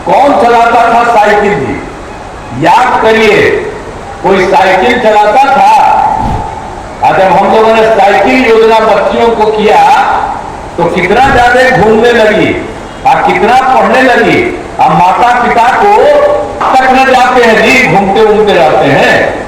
कौन चलाता था साइकिल भी? याद करिए, कोई साइकिल चलाता था? जब हम लोगों ने साइकिल योजना बच्चियों को किया तो कितना ज्यादा घूमने लगी और कितना पढ़ने लगी। अब माता पिता को तक न जाते हैं जी, घूमते घूमते रहते हैं।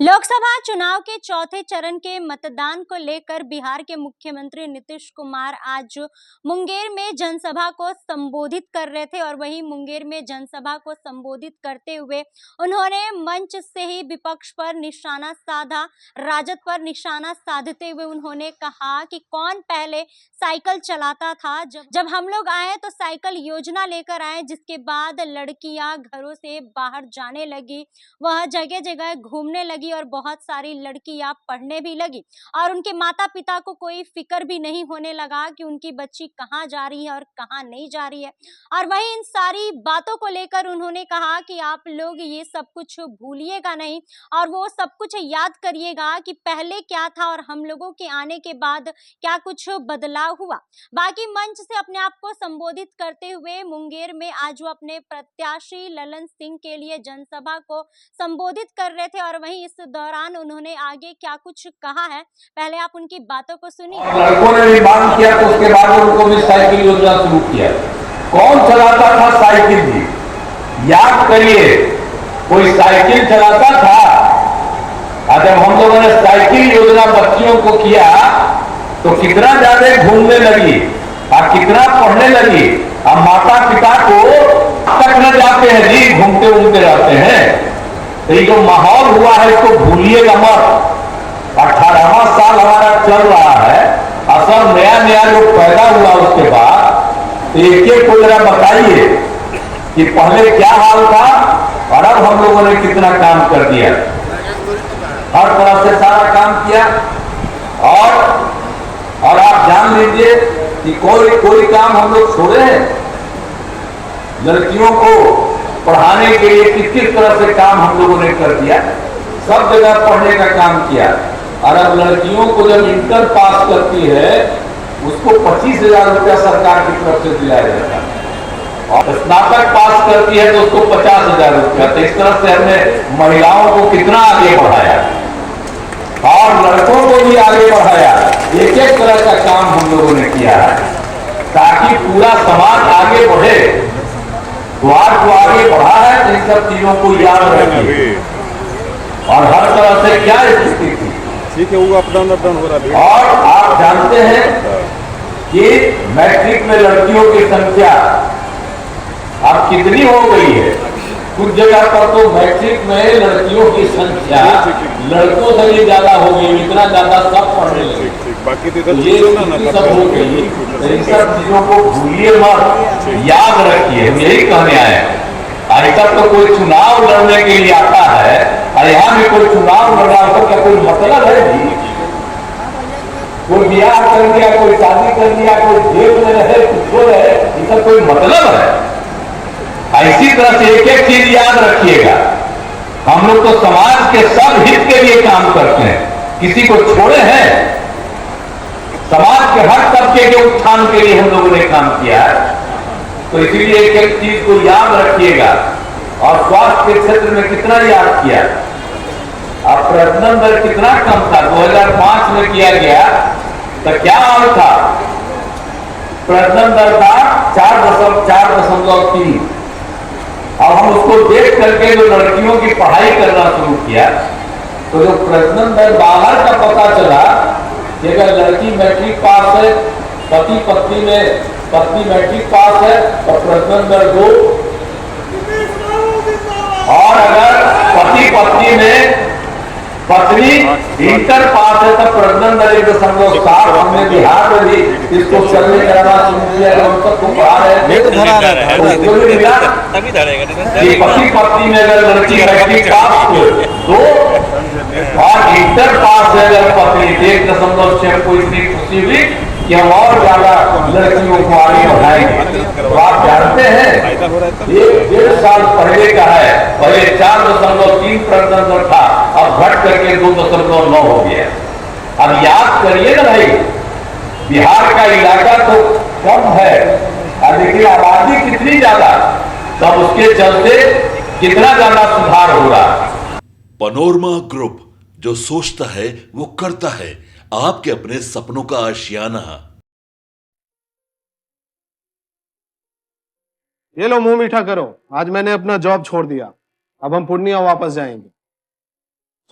लोकसभा चुनाव के चौथे चरण के मतदान को लेकर बिहार के मुख्यमंत्री नीतीश कुमार आज मुंगेर में जनसभा को संबोधित कर रहे थे और वहीं मुंगेर में जनसभा को संबोधित करते हुए उन्होंने मंच से ही विपक्ष पर निशाना साधा, राजद पर निशाना साधते हुए उन्होंने कहा कि कौन पहले साइकिल चलाता था। जब हम लोग आए तो साइकिल योजना लेकर आए, जिसके बाद लड़कियां घरों से बाहर जाने लगी, वह जगह जगह घूमने लगी और बहुत सारी लड़कियां पढ़ने भी लगी और उनके माता पिता को कोई फिक्र भी नहीं होने लगा कि उनकी बच्ची कहां जा रही है और कहां नहीं जा रही है। और वहीं इन सारी बातों को लेकर उन्होंने कहा कि आप लोग ये सब कुछ भूलिएगा नहीं और वो सब कुछ याद करिएगा कि पहले क्या था और हम लोगों के आने के बाद क्या कुछ बदलाव हुआ। बाकी मंच से अपने आप को संबोधित करते हुए मुंगेर में आज वो अपने प्रत्याशी ललन सिंह के लिए जनसभा को संबोधित कर रहे थे और वहीं इस दौरान उन्होंने आगे क्या कुछ कहा है, पहले आप उनकी बातों को सुनिए। लड़कों ने भी मांग किया तो उसके बाद उनको भी साइकिल योजना शुरू किया। कौन चलाता था साइकिल भी? याद करिए, कोई साइकिल चलाता था? जब हम लोगों ने साइकिल योजना बच्चियों को किया तो कितना ज्यादा घूमने लगी और कितना पढ़ने लगी। अब माता पिता को तक न जाते हैं जी, घूमते घूमते रहते हैं। तो ये जो माहौल हुआ है इसको भूलिएगा मत। 18वां साल हमारा चल रहा है, असर नया नया जो पैदा हुआ उसके बाद तो एक एक को जरा बताइए कि पहले क्या हाल था और अब हम लोगों ने कितना काम कर दिया। हर तरह से सारा काम किया और आप जान लीजिए कि कोई काम हम लोग छोड़े हैं। लड़कियों को पढ़ाने के लिए किस तरह से काम हम लोगों ने कर दिया, सब जगह पढ़ने का काम किया। और अब लड़कियों को जब इंटर पास करती है उसको 25,000 रुपया सरकार की तरफ से दिलाया जाता है और स्नातक पास करती है तो उसको 50,000 रुपया। तो इस तरह से हमने महिलाओं को कितना आगे बढ़ाया और लड़कों को भी आगे बढ़ाया। एक एक तरह का काम हम लोगों ने किया है ताकि पूरा समाज आगे बढ़े। द्वार को आगे बढ़ा है तो इन सब चीजों को याद रखिए। और हर तरह से क्या स्थिति थी, ठीक है, वो अप डाउन हो रहा है। और आप जानते हैं कि मैट्रिक में लड़कियों की संख्या अब कितनी हो गई है। कुछ जगह पर तो मैट्रिक में लड़कियों की संख्या लड़कों से भी ज्यादा हो गई, इतना ज्यादा सब पढ़ने लगे। बाकी तो ये सब हो गई। तो इन सब चीजों को भूलिए मत, याद रखिए। हम यही कहने आए हैं। आज तक तो कोई चुनाव लड़ने के लिए आता है और यहाँ भी कोई चुनाव लड़ रहा हो, क्या कोई मतलब है जी? कोई ब्याह कर दिया, कोई शादी कर दिया, कोई जेल में रहे, कुछ हो रहे, इसका कोई मतलब है? इसी तरह से एक एक चीज याद रखिएगा। हम लोग तो समाज के सब हित के लिए काम करते हैं, किसी को छोड़े हैं? समाज के हर तबके के उत्थान के लिए हम लोगों ने काम किया है। तो इसीलिए एक एक चीज को याद रखिएगा। और स्वास्थ्य के क्षेत्र में कितना याद किया। अब प्रजनन दर कितना कम था, 2005 में किया गया तो क्या हाल था? प्रजनन दर था 4.3। अब हम उसको देख करके जो लड़कियों की पढ़ाई करना शुरू किया तो जो प्रजनन दर बाहर का पता चला कि अगर लड़की मैट्रिक पास है, पत्नी मैट्रिक पास है तो प्रजनन दर 2, और अगर पति में पत्नी इंटर पास है तो प्रजनन दर 1.7। हमने बिहार में भी इसको सर्वे कराना शुरू किया, हम सबको पढ़ा रहे थे। पति में अगर लड़की मैट्रिक पास हो 2 और इंटर पास है अगर पत्नी 1.6 को इतनी खुशी हुई कि हम और ज्यादा लड़कियों को आगे बढ़ाएंगे। तो आप जानते हैं 1.5 साल पहले का है, पहले 4.3 प्रजनन दर था, अब घट करके 2.9 हो गया। अब याद करिए ना भाई, बिहार का इलाका तो कम है और देखिए आबादी कितनी ज्यादा। तब उसके चलते कितना ज्यादा सुधार हो रहा है। पनोरमा ग्रुप, जो सोचता है वो करता है। आपके अपने सपनों का आशियाना। ये लो मुंह मीठा करो, आज मैंने अपना जॉब छोड़ दिया। अब हम पूर्णिया वापस जाएंगे।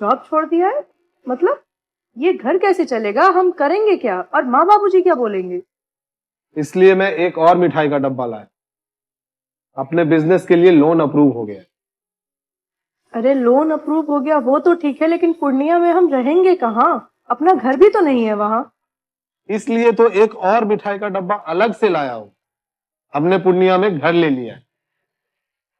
जॉब छोड़ दिया है? मतलब ये घर कैसे चलेगा? हम करेंगे क्या? और माँ बाबूजी क्या बोलेंगे? इसलिए मैं एक और मिठाई का डब्बा लाया। अपने बिजनेस के लिए लोन अप्रूव हो गया। अरे लोन अप्रूव हो गया वो तो ठीक है, लेकिन पूर्णिया में हम रहेंगे कहाँ? अपना घर भी तो नहीं है वहाँ। इसलिए तो एक और मिठाई का डब्बा अलग से लाया हूं। हमने पूर्णिया में घर ले लिया है,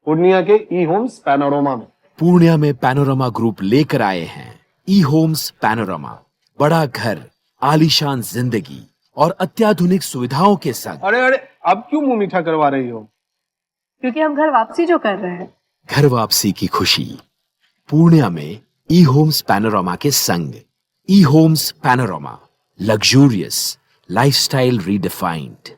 पूर्णिया के ई होम्स पैनोरमा में। पूर्णिया में पैनोरमा ग्रुप लेकर आए हैं ई होम्स पैनोरमा। बड़ा घर, आलीशान जिंदगी और अत्याधुनिक सुविधाओं के संग। अरे अरे, अब क्यों मुंह मीठा करवा रही हो? क्योंकि हम घर वापसी जो कर रहे हैं। घर वापसी की खुशी पूर्णिया में ई होम्स पैनोरमा के संग। E homes panorama, luxurious lifestyle redefined.